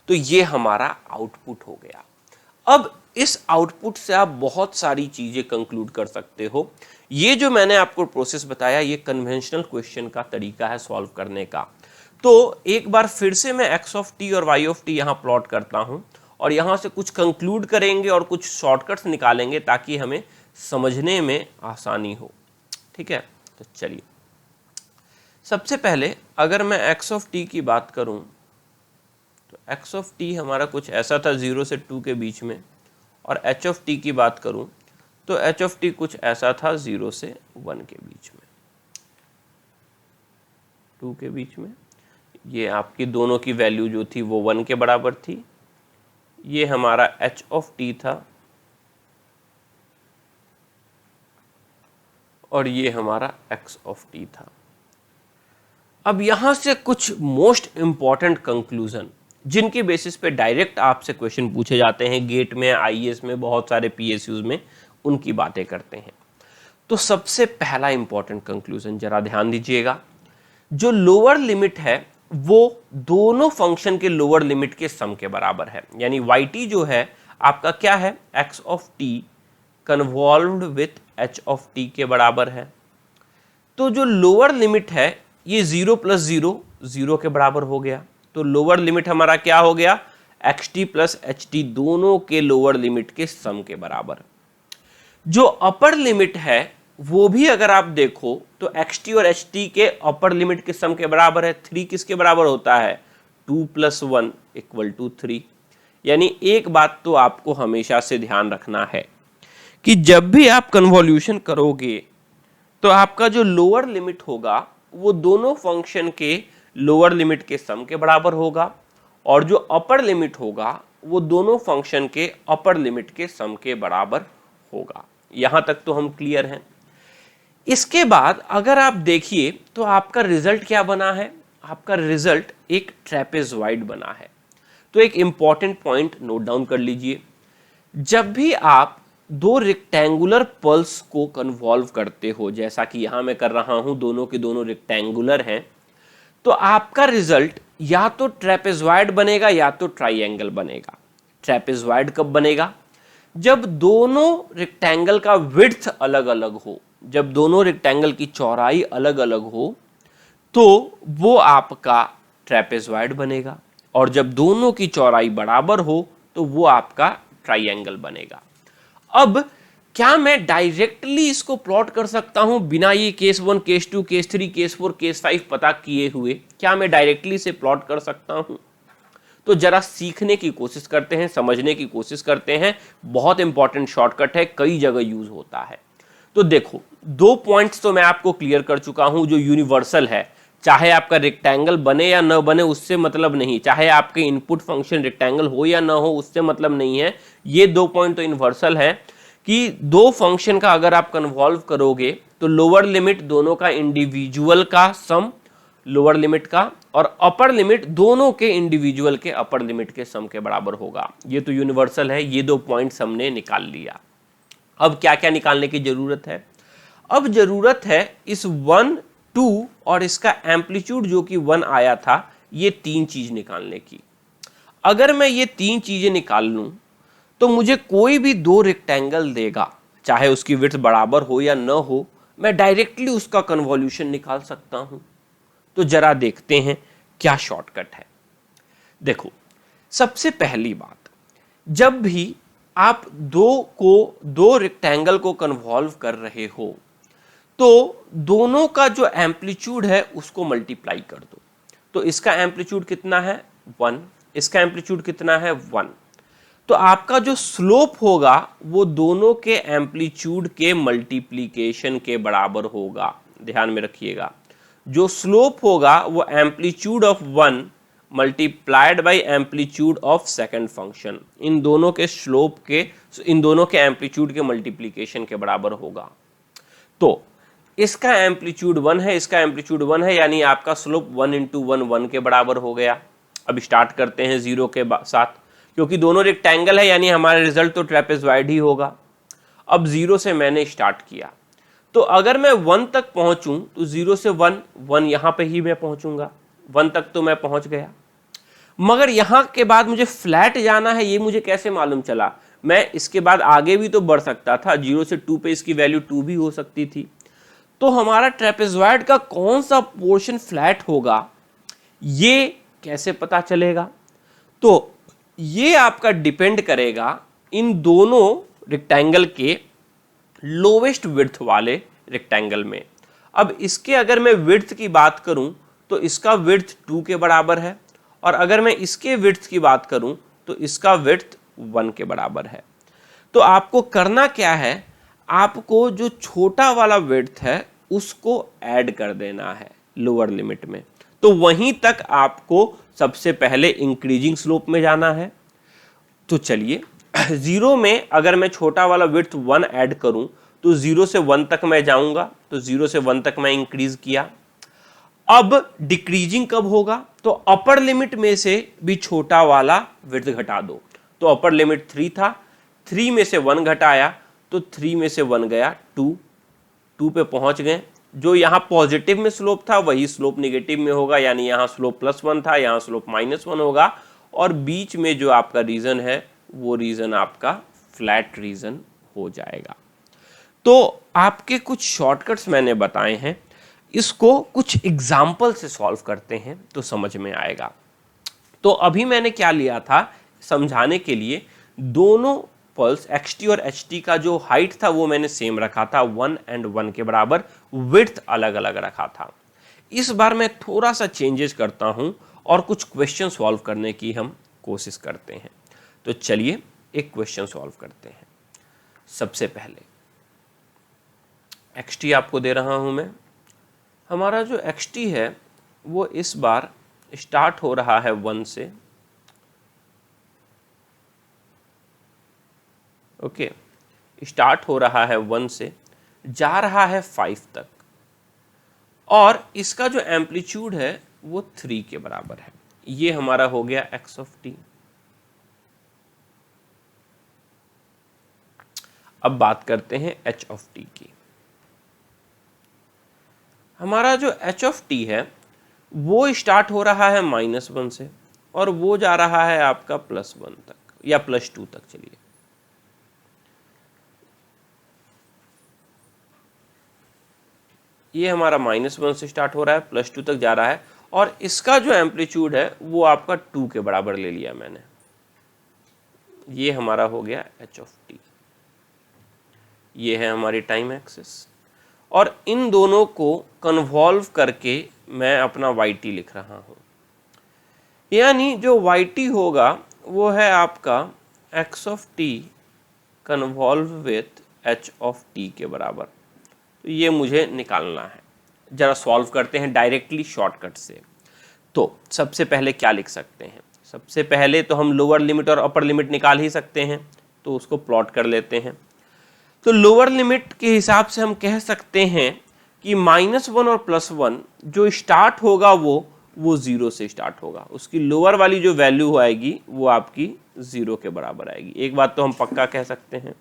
तो ये हमारा आउटपुट हो गया। अब इस आउटपुट से आप बहुत सारी चीजें कंक्लूड कर सकते हो। ये जो मैंने आपको प्रोसेस बताया ये कन्वेंशनल क्वेश्चन का तरीका है सॉल्व करने का। तो एक बार फिर से मैं x ऑफ t और y ऑफ t यहाँ प्लॉट करता हूँ और यहाँ से कुछ कंक्लूड करेंगे और कुछ शॉर्टकट्स निकालेंगे ताकि हमें समझने में आसानी हो। ठीक है, तो चलिए सबसे पहले अगर मैं x ऑफ t की बात करूं तो x ऑफ t हमारा कुछ ऐसा था 0 से 2 के बीच में, और h ऑफ t की बात करूं तो h ऑफ t कुछ ऐसा था 0 से 1 के बीच में, 2 के बीच में। ये आपकी दोनों की वैल्यू जो थी वो 1 के बराबर थी। ये हमारा h ऑफ t था और ये हमारा x ऑफ t था। अब यहां से कुछ मोस्ट इंपॉर्टेंट कंक्लूजन जिनके बेसिस पे डायरेक्ट आपसे क्वेश्चन पूछे जाते हैं गेट में, आईएएस में, बहुत सारे पीएसयूज में, उनकी बातें करते हैं। तो सबसे पहला इंपॉर्टेंट कंक्लूजन जरा ध्यान दीजिएगा, जो लोअर लिमिट है वो दोनों फंक्शन के लोअर लिमिट के सम के बराबर है, यानी yt जो है आपका क्या है, x of t convolved with h of t के बराबर है। तो जो लोअर लिमिट है ये 0 प्लस 0 0 के बराबर हो गया। तो लोअर लिमिट हमारा क्या हो गया, xt प्लस ht दोनों के लोअर लिमिट के सम के बराबर। जो अपर लिमिट है वो भी अगर आप देखो तो xt और ht के अपर लिमिट के सम के बराबर है। 3 किसके बराबर होता है, 2 प्लस 1 इक्वल टू 3। यानी एक बात तो आपको हमेशा से ध्यान रखना है कि जब भी आप कन्वॉल्यूशन करोगे तो आपका जो लोअर लिमिट होगा वो दोनों फंक्शन के लोअर लिमिट के सम के बराबर होगा, और जो अपर लिमिट होगा वो दोनों फंक्शन के अपर लिमिट के सम के बराबर होगा। यहां तक तो हम क्लियर हैं। इसके बाद अगर आप देखिए तो आपका रिजल्ट क्या बना है, आपका रिजल्ट एक ट्रेपेजॉइड बना है। तो एक इंपॉर्टेंट पॉइंट नोट डाउन कर लीजिए, जब भी आप दो रेक्टेंगुलर पल्स को कन्वॉल्व करते हो, जैसा कि यहां मैं कर रहा हूं, दोनों के दोनों रेक्टेंगुलर हैं, तो आपका रिजल्ट या तो ट्रेपेजॉइड बनेगा या तो ट्राइंगल बनेगा। ट्रेपेजॉइड कब बनेगा, जब दोनों रेक्टेंगल का विड्थ अलग अलग हो, जब दोनों रेक्टेंगल की चौड़ाई अलग अलग हो तो वो आपका ट्रेपेजॉइड बनेगा, और जब दोनों की चौड़ाई बराबर हो तो वो आपका ट्राइंगल बनेगा। अब क्या मैं डायरेक्टली इसको प्लॉट कर सकता हूं बिना ये case 1, case 2, case 3, case 4, case 5 पता किए हुए? क्या मैं डायरेक्टली से प्लॉट कर सकता हूं? तो जरा सीखने की कोशिश करते हैं, समझने की कोशिश करते हैं। बहुत इंपॉर्टेंट शॉर्टकट है, कई जगह यूज होता है। तो देखो, 2 पॉइंट्स तो मैं आपको क्लियर कर चुका हूं जो यूनिवर्सल है, चाहे आपका रेक्टेंगल बने या न बने उससे मतलब नहीं, चाहे आपके इनपुट फंक्शन रेक्टेंगल हो या ना हो उससे मतलब नहीं है। ये 2 पॉइंट तो यूनिवर्सल है कि दो फंक्शन का अगर आप कन्वॉल्व करोगे तो लोअर लिमिट दोनों का इंडिविजुअल का सम लोअर लिमिट का, और अपर लिमिट दोनों के इंडिविजुअल के अपर लिमिट के सम के बराबर होगा। ये तो यूनिवर्सल है। ये 2 पॉइंट्स हमने निकाल लिया। अब क्या क्या निकालने की जरूरत है, अब जरूरत है इस 1, 2 और इसका एम्पलीट्यूड जो कि 1 आया था, ये 3 चीज निकालने की। अगर मैं ये 3 चीजें निकाल लूं तो मुझे कोई भी 2 रेक्टेंगल देगा, चाहे उसकी विड्थ बराबर हो या न हो, मैं डायरेक्टली उसका कन्वॉल्यूशन निकाल सकता हूं। तो जरा देखते हैं क्या शॉर्टकट है। देखो, सबसे पहली बात, जब भी आप दो रेक्टेंगल को कन्वॉल्व कर रहे हो तो दोनों का जो एम्पलीट्यूड है उसको मल्टीप्लाई कर दो। तो इसका एम्पलीट्यूड कितना है 1, इसका एम्पलीट्यूड कितना है 1, तो आपका जो स्लोप होगा वो दोनों के एम्पलीट्यूड के मल्टीप्लीकेशन के बराबर होगा। ध्यान में रखिएगा, जो स्लोप होगा वो amplitude of 1 multiplied by amplitude of second function, इन दोनों के एम्पलीट्यूड के मल्टीप्लीकेशन के बराबर होगा। तो इसका एम्पलीट्यूड 1 है, इसका एम्पलीट्यूड 1 है, यानी आपका स्लोप 1 इंटू 1 1 के बराबर हो गया। अब स्टार्ट करते हैं 0 के साथ, क्योंकि दोनों रेक्टेंगल है यानी हमारा रिजल्ट तो ट्रेपेजॉइड ही होगा। अब 0 से मैंने स्टार्ट किया, तो अगर मैं 1 तक पहुंचूं तो 0 से 1 यहां पे ही मैं पहुंचूंगा, 1 तक तो मैं पहुंच गया। मगर यहां के बाद मुझे फ्लैट जाना है, ये मुझे कैसे मालूम चला? मैं इसके बाद आगे भी तो बढ़ सकता था, 0 से 2 पे इसकी वैल्यू 2 भी हो सकती थी। तो हमारा ट्रेपेजॉइड का कौन सा पोर्शन फ्लैट होगा ये कैसे पता चलेगा? तो ये आपका डिपेंड करेगा इन दोनों रेक्टेंगल के लोवेस्ट विड्थ वाले रेक्टेंगल में। अब इसके अगर मैं विड्थ की बात करूं तो इसका विड्थ 2 के बराबर है, और अगर मैं इसके विड्थ की बात करूं तो इसका विड्थ 1 के बराबर है। तो आपको करना क्या है, आपको जो छोटा वाला विड्थ है उसको ऐड कर देना है लोअर लिमिट में। तो वहीं तक आपको सबसे पहले इंक्रीजिंग स्लोप में जाना है। तो चलिए 0 में अगर मैं छोटा वाला विड्थ 1 ऐड करूं तो 0 से 1 तक मैं जाऊंगा, तो 0 से 1 तक मैं इंक्रीज किया। अब डिक्रीजिंग कब होगा? तो अपर लिमिट में से भी छोटा वाला विड्थ घटा दो। तो अपर लिमिट 3 था, 3 में से 1 घटाया तो 3 में से 1 गया 2 पे पहुंच गए। जो यहां पॉजिटिव में स्लोप था वही स्लोप नेगेटिव में होगा, यानी यहां स्लोप +1 था, यहां स्लोप -1 होगा, और बीच में जो आपका रीजन है वो रीजन आपका फ्लैट रीजन हो जाएगा। तो आपके कुछ शॉर्टकट्स मैंने बताए हैं, इसको कुछ एग्जाम्पल से सॉल्व करते हैं तो समझ में आएगा। तो अभी मैंने क्या लिया था समझाने के लिए, दोनों पल्स xt और ht का जो हाइट था वो मैंने सेम रखा था, 1 और 1 के बराबर, विड्थ अलग अलग रखा था। इस बार मैं थोड़ा सा चेंजेस करता हूं और कुछ क्वेश्चन सॉल्व करने की हम कोशिश करते हैं। तो चलिए एक क्वेश्चन सॉल्व करते हैं। सबसे पहले xt आपको दे रहा हूं मैं। हमारा जो xt है वो इस बार स्टार्ट हो रहा है 1 से, ओके, स्टार्ट हो रहा है 1 से, जा रहा है 5 तक, और इसका जो एम्पलीट्यूड है वो 3 के बराबर है। ये हमारा हो गया x ऑफ t। अब बात करते हैं h ऑफ t की। हमारा जो h ऑफ t है वो स्टार्ट हो रहा है -1 से और वो जा रहा है आपका +1 तक या +2 तक। चलिए ये हमारा -1 से स्टार्ट हो रहा है, +2 तक जा रहा है, और इसका जो एम्पलीट्यूड है वो आपका 2 के बराबर ले लिया मैंने। ये हमारा हो गया h ऑफ t। ये है हमारी टाइम एक्सिस, और इन दोनों को कन्वॉल्व करके मैं अपना yt लिख रहा हूं। यानी जो yt होगा वो है आपका x of t convolve with h of t के बराबर। तो ये मुझे निकालना है। जरा सॉल्व करते हैं डायरेक्टली शॉर्टकट से। तो सबसे पहले क्या लिख सकते हैं? सबसे पहले तो हम लोअर लिमिट और अपर लिमिट निकाल ही सकते हैं, तो उसको प्लॉट कर लेते हैं। तो लोअर लिमिट के हिसाब से हम कह सकते हैं कि -1 और +1 जो स्टार्ट होगा वो 0 से स्टार्ट होगा। उसकी लोअर वाली जो वैल्यू आएगी वो आपकी 0 के बराबर आएगी। एक बात तो हम पक्का कह सकते हैं।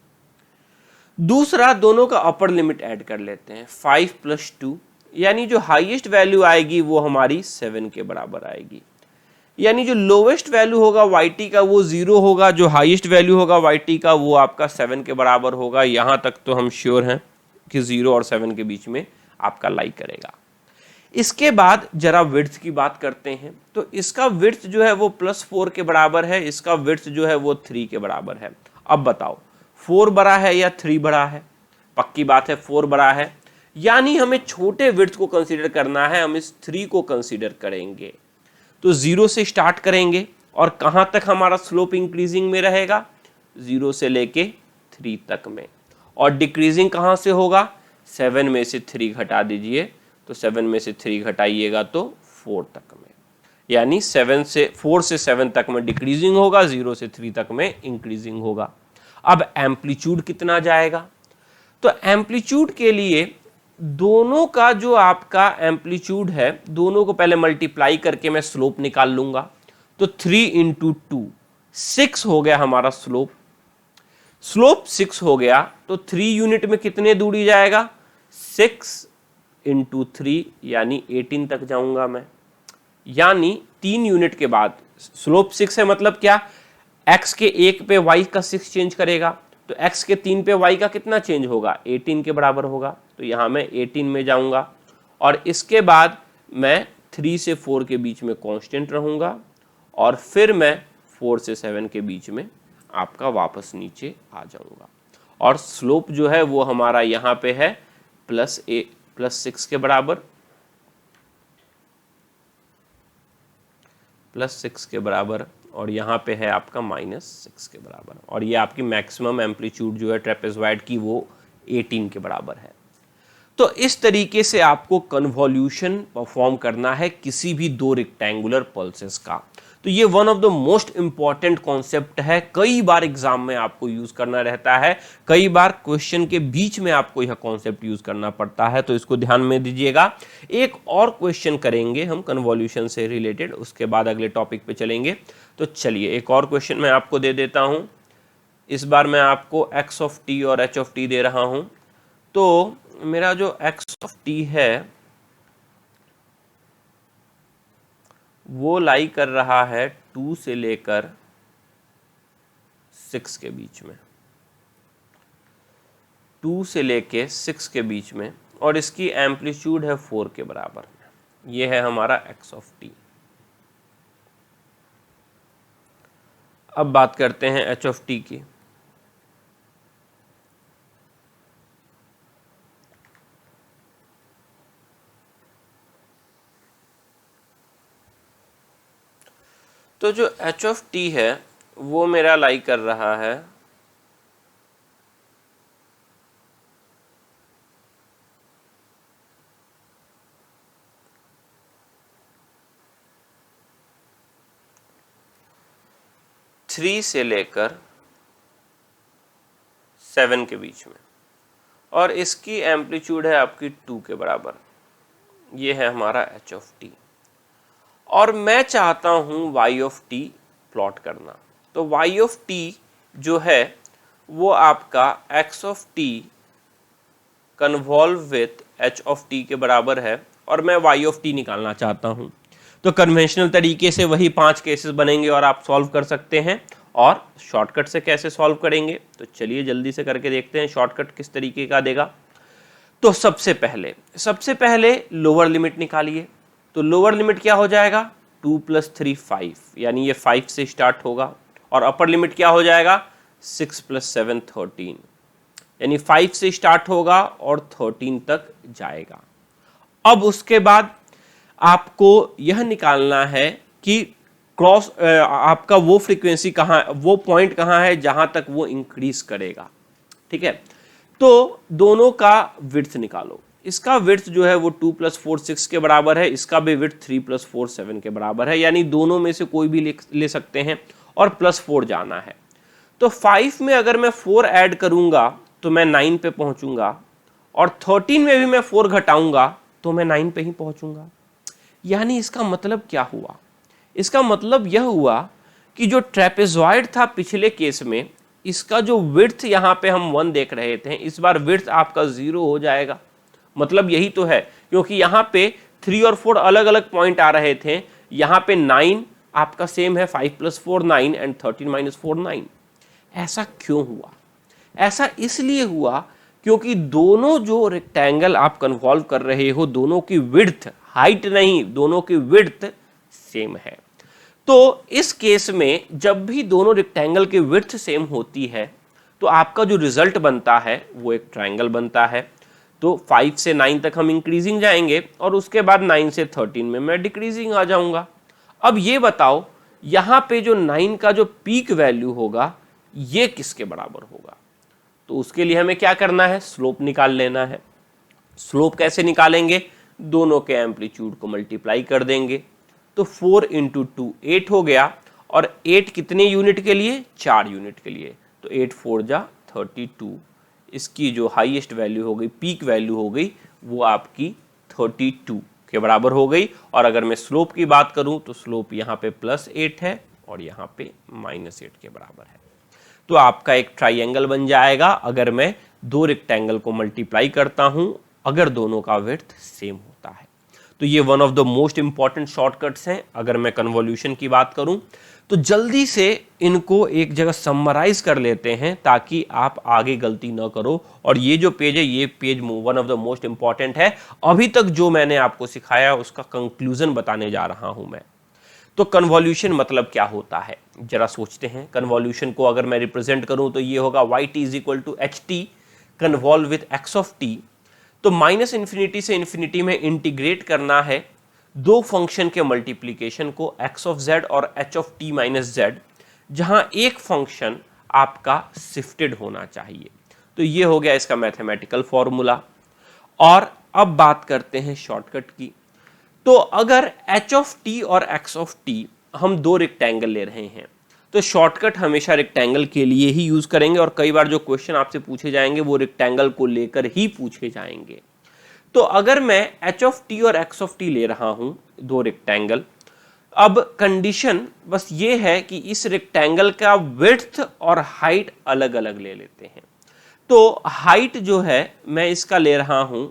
दूसरा, दोनों का अपर लिमिट ऐड कर लेते हैं, 5 + 2, यानी जो हाईएस्ट वैल्यू आएगी वो हमारी 7 के बराबर आएगी। यानी जो लोवेस्ट वैल्यू होगा yt का वो 0 होगा, जो हाईएस्ट वैल्यू होगा yt का वो आपका 7 के बराबर होगा। यहाँ तक तो हम श्योर हैं कि 0 और 7 के बीच में आपका लाई करेगा। इसके बाद जरा विड्थ की बात करते हैं, तो इसका विड्थ जो है वो +4 के बराबर है, इसका विड्थ जो है वो 3 के बराबर है। अब बताओ 4 बड़ा है या 3 बड़ा है? पक्की बात है 4 बड़ा है, यानी हमें छोटे विड्थ को कंसीडर करना है, हम इस 3 को कंसीडर करेंगे। तो 0 से स्टार्ट करेंगे और कहां तक हमारा स्लोप इंक्रीजिंग में रहेगा? 0 से लेके 3 तक में। और डिक्रीजिंग कहां से होगा? 7 में से 3 घटा दीजिए, तो 7 में से 3 घटाइएगा तो 4 तक में, यानी 4 से 7 तक में डिक्रीजिंग होगा, 0 से 3 तक में इंक्रीजिंग होगा। अब एम्पलीट्यूड कितना जाएगा? तो एम्पलीट्यूड के लिए दोनों का जो आपका एम्पलीट्यूड है, दोनों को पहले मल्टीप्लाई करके मैं स्लोप निकाल लूंगा। तो 3 × 2 6 हो गया हमारा स्लोप। स्लोप 6 हो गया तो 3 यूनिट में कितने दूरी जाएगा? 6 × 3 यानी 18 तक जाऊंगा मैं, यानी 3 यूनिट के बाद स्लोप 6 है, मतलब क्या? x के 1 पे y का 6 चेंज करेगा, तो x के 3 पे y का कितना चेंज होगा? 18 के बराबर होगा। तो यहां मैं 18 में जाऊंगा और इसके बाद मैं 3 से 4 के बीच में कांस्टेंट रहूंगा और फिर मैं 4 से 7 के बीच में आपका वापस नीचे आ जाऊंगा। और स्लोप जो है वो हमारा यहाँ पे है +6 के बराबर, +6 के बराबर, और यहाँ पे है आपका -6 के बराबर। और ये आपकी मैक्सिमम एम्पलीट्यूड जो है ट्रेपेजॉइड की वो 18 के बराबर है। तो इस तरीके से आपको कन्वॉल्यूशन परफॉर्म करना है किसी भी दो रेक्टेंगुलर पल्सेस का। तो ये one of the most important concept है, कई बार एग्जाम में आपको यूज करना रहता है, कई बार क्वेश्चन के बीच में आपको यह कॉन्सेप्ट यूज करना पड़ता है, तो इसको ध्यान में दीजिएगा। एक और क्वेश्चन करेंगे हम कन्वॉल्यूशन से रिलेटेड, उसके बाद अगले टॉपिक पे चलेंगे। तो चलिए एक और क्वेश्चन मैं आपको दे देता हूं। इस बार मैं आपको x(t) और h(t) दे रहा हूं। तो मेरा जो x(t) है वो लाई कर रहा है 2 से लेकर 6 के बीच में, 2 से लेके 6 के बीच में, और इसकी एम्पलीट्यूड है 4 के बराबर। ये है हमारा x(t). अब बात करते हैं h(t) की। तो जो h(t) है वो मेरा लाई कर रहा है 3 से लेकर 7 के बीच में, और इसकी एम्पलीट्यूड है आपकी 2 के बराबर। ये है हमारा h(t), और मैं चाहता हूं y(t) प्लॉट करना। तो y(t) जो है वो आपका x(t) कन्वॉल्व विथ h(t) के बराबर है, और मैं y(t) निकालना चाहता हूं। तो कन्वेंशनल तरीके से वही 5 केसेस बनेंगे और आप सॉल्व कर सकते हैं। और शॉर्टकट से कैसे सॉल्व करेंगे, तो चलिए जल्दी से करके देखते हैं शॉर्टकट किस तरीके का देगा। तो सबसे पहले लोअर लिमिट निकालिए। तो लोअर लिमिट क्या हो जाएगा? 2 + 3 5, यानी ये 5 से स्टार्ट होगा, और अपर लिमिट क्या हो जाएगा? 6 + 7 13, यानी 5 से स्टार्ट होगा और 13 तक जाएगा। अब उसके बाद आपको यह निकालना है कि क्रॉस आपका वो फ्रीक्वेंसी कहाँ, वो पॉइंट कहाँ है जहां तक वो इंक्रीज करेगा। ठीक है, तो दोनों का विड्थ निकालो। इसका विड्थ जो है वो 2 + 4 6 के बराबर है, इसका भी विड्थ 3 + 4 7 के बराबर है, यानी दोनों में से कोई भी ले सकते हैं, और +4 जाना है। तो 5 में अगर मैं 4 ऐड करूंगा तो मैं 9 पे पहुंचूंगा, और 13 में भी मैं 4 घटाऊंगा तो मैं 9 पे ही पहुंचूंगा। यानी इसका मतलब क्या हुआ? इसका मतलब यह हुआ कि जो ट्रेपेजॉइड था पिछले केस में, इसका जो विड्थ यहाँ पे हम 1 देख रहे थे, इस बार विड्थ आपका 0 हो जाएगा। मतलब यही तो है, क्योंकि यहाँ पे 3 और 4 अलग अलग पॉइंट आ रहे थे, यहाँ पे 9 आपका सेम है, 5 + 4 9 एंड 13 - 4 9। ऐसा क्यों हुआ? ऐसा इसलिए हुआ क्योंकि दोनों जो रेक्टेंगल आप कन्वॉल्व कर रहे हो, दोनों की विड्थ हाइट नहीं, दोनों की विड्थ सेम है। तो इस केस में जब भी दोनों रेक्टेंगल की विड्थ सेम होती है तो आपका जो रिजल्ट बनता है वो एक ट्रायंगल बनता है। तो 5 से 9 तक हम इंक्रीजिंग जाएंगे और उसके बाद 9 से 13 में मैं डिक्रीजिंग आ जाऊंगा। अब ये बताओ यहां पे जो 9 का जो पीक वैल्यू होगा ये किसके बराबर होगा? तो उसके लिए हमें क्या करना है, स्लोप निकाल लेना है। स्लोप कैसे निकालेंगे? दोनों के एम्पलीट्यूड को मल्टीप्लाई कर देंगे। तो 4 इंटू 2 8 हो गया, और 8 कितने यूनिट के लिए? 4 यूनिट के लिए। तो 8 4 जा 32। इसकी जो हाईएस्ट वैल्यू हो गई, पीक वैल्यू हो गई, वो आपकी 32 के बराबर हो गई। और अगर मैं स्लोप की बात करूं तो स्लोप यहाँ पे +8 है और यहाँ पे -8 के बराबर है। तो आपका एक ट्राइंगल बन जाएगा अगर मैं दो रेक्टेंगल को मल्टीप्लाई करता हूं, अगर दोनों का विड्थ सेम होता है। तो ये one of the most important shortcuts हैं अगर मैं कन्वोल्यूशन की बात करूं। तो जल्दी से इनको एक जगह समराइज कर लेते हैं ताकि आप आगे गलती ना करो। और ये जो पेज है ये page one of the most important है। अभी तक जो मैंने आपको सिखाया उसका कंक्लूजन बताने जा रहा हूं मैं। तो कन्वोल्यूशन मतलब क्या होता है जरा सोचते हैं। कन्वोल्यूशन को अगर मैं रिप्रेजेंट करूं तो ये होगा yt is equal to H T convolve with x of t। तो -∞ से इन्फिनिटी में इंटीग्रेट करना है दो फंक्शन के मल्टीप्लीकेशन को x ऑफ z और h of t minus z, जहां एक फंक्शन आपका शिफ्टेड होना चाहिए। तो ये हो गया इसका मैथमेटिकल फॉर्मूला। और अब बात करते हैं शॉर्टकट की। तो अगर h ऑफ t और x ऑफ t हम दो रेक्टेंगल ले रहे हैं तो शॉर्टकट हमेशा रेक्टेंगल के लिए ही यूज करेंगे, और कई बार जो क्वेश्चन आपसे पूछे जाएंगे वो रेक्टेंगल को लेकर ही पूछे जाएंगे। तो अगर मैं h ऑफ t और x ऑफ t ले रहा हूं दो रेक्टेंगल, अब कंडीशन बस ये है कि इस रेक्टेंगल का विड्थ और हाइट अलग अलग ले लेते हैं। तो हाइट जो है मैं इसका ले रहा हूं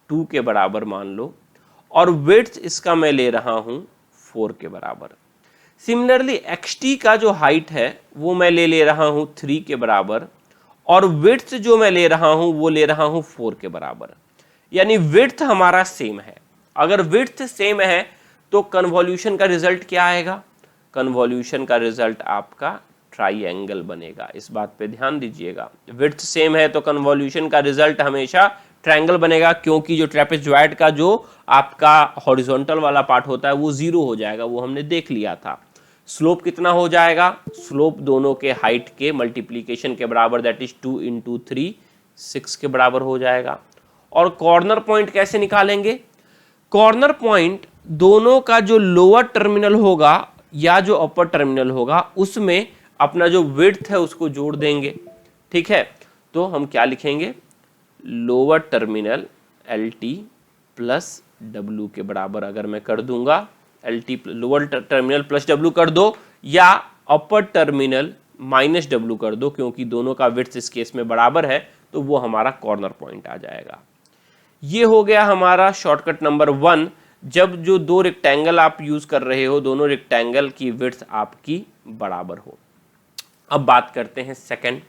2 के बराबर मान लो, और विड्थ इसका मैं ले रहा हूं 4 के बराबर। सिमिलरली xt का जो हाइट है वो मैं ले रहा हूं 3 के बराबर, और विड्थ जो मैं ले रहा हूं वो ले रहा हूं 4 के बराबर। यानी विड्थ हमारा सेम है। अगर विड्थ सेम है तो कन्वोल्यूशन का रिजल्ट क्या आएगा? कन्वोल्यूशन का रिजल्ट आपका ट्राइंगल बनेगा। इस बात पे ध्यान दीजिएगा। विड्थ सेम है तो कन्वोल्यूशन का रिजल्ट हमेशा ट्रायंगल बनेगा, क्योंकि जो ट्रेपेजॉइड का जो आपका हॉरिजॉन्टल वाला पार्ट होता है वो 0 हो जाएगा, वो हमने देख लिया था। स्लोप कितना हो जाएगा? स्लोप दोनों के हाइट के मल्टीप्लीकेशन के बराबर, दैट इज 2 इंटू 3 6 के बराबर हो जाएगा। और कॉर्नर पॉइंट कैसे निकालेंगे? कॉर्नर पॉइंट दोनों का जो लोअर टर्मिनल होगा या जो अपर टर्मिनल होगा उसमें अपना जो विड्थ है उसको जोड़ देंगे। ठीक है, तो हम क्या लिखेंगे? Lower terminal LT plus W के बराबर अगर मैं कर दूंगा, LT lower terminal plus W कर दो, या अपर टर्मिनल माइनस W कर दो, क्योंकि दोनों का विड्थ इस केस में बराबर है, तो वो हमारा कॉर्नर पॉइंट आ जाएगा। ये हो गया हमारा शॉर्टकट नंबर 1। जब जो दो रेक्टेंगल आप यूज कर रहे हो दोनों रेक्टेंगल की विड्थ आपकी बराबर हो। अब बात करते हैं सेकंड।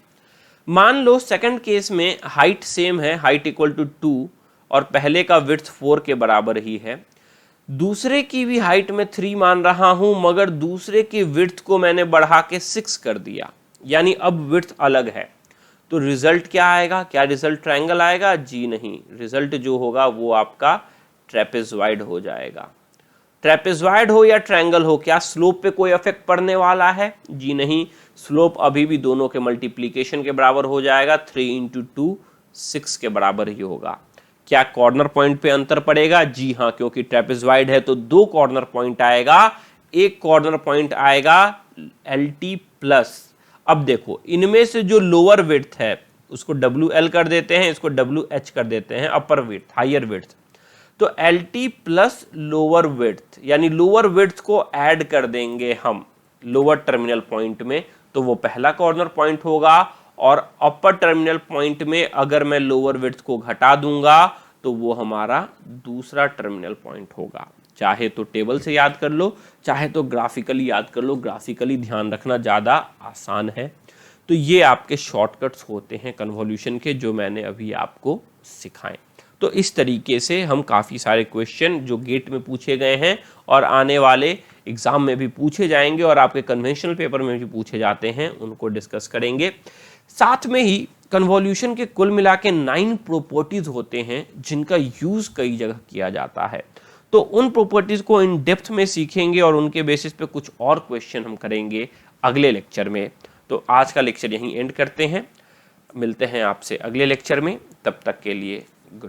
मान लो सेकंड केस में हाइट सेम है, हाइट इक्वल टू 2, और पहले का विड्थ 4 के बराबर ही है। दूसरे की भी हाइट में 3 मान रहा हूं, मगर दूसरे की विड्थ को मैंने बढ़ा के 6 कर दिया, यानी अब विड्थ अलग है। तो रिजल्ट क्या आएगा? क्या रिजल्ट ट्रायंगल आएगा? जी नहीं, रिजल्ट जो होगा वो आपका ट्रेपेजॉइड हो जाएगा। ट्रेपेजॉइड हो या ट्रायंगल हो, क्या स्लोप पे कोई इफेक्ट पड़ने वाला है? जी नहीं, स्लोप अभी भी दोनों के मल्टीप्लीकेशन के बराबर हो जाएगा। 3 इंटू 2 6 के बराबर ही होगा। क्या कॉर्नर पॉइंट पे अंतर पड़ेगा? जी हाँ, क्योंकि ट्रेपेजॉइड है तो दो कॉर्नर पॉइंट आएगा। एक कॉर्नर पॉइंट आएगा LT प्लस। अब देखो इनमें से जो लोअर विड्थ है उसको WL कर देते हैं, इसको WH कर देते हैं, अपर विड्थ हायर विड्थ। तो LT प्लस लोअर विड्थ, यानी लोअर विड्थ को ऐड कर देंगे हम लोअर टर्मिनल पॉइंट में, तो वो पहला कॉर्नर पॉइंट होगा। और अपर टर्मिनल पॉइंट में अगर मैं लोअर विड्थ को घटा दूंगा तो वो हमारा दूसरा टर्मिनल पॉइंट होगा। चाहे तो टेबल से याद कर लो, चाहे तो ग्राफिकली याद कर लो। ग्राफिकली ध्यान रखना ज़्यादा आसान है। तो ये आपके शॉर्टकट्स होते हैं कन्वोल्यूशन के, जो मैंने अभी आपको सिखाए। तो इस तरीके से हम काफ़ी सारे क्वेश्चन जो गेट में पूछे गए हैं और आने वाले एग्जाम में भी पूछे जाएंगे और आपके कन्वेंशनल पेपर में भी पूछे जाते हैं उनको डिस्कस करेंगे। साथ में ही कन्वॉल्यूशन के कुल मिला के 9 प्रॉपर्टीज होते हैं जिनका यूज कई जगह किया जाता है। तो उन प्रॉपर्टीज को इन डेप्थ में सीखेंगे और उनके बेसिस पे कुछ और क्वेश्चन हम करेंगे अगले लेक्चर में। तो आज का लेक्चर यहीं एंड करते हैं, मिलते हैं आपसे अगले लेक्चर में, तब तक के लिए गुड।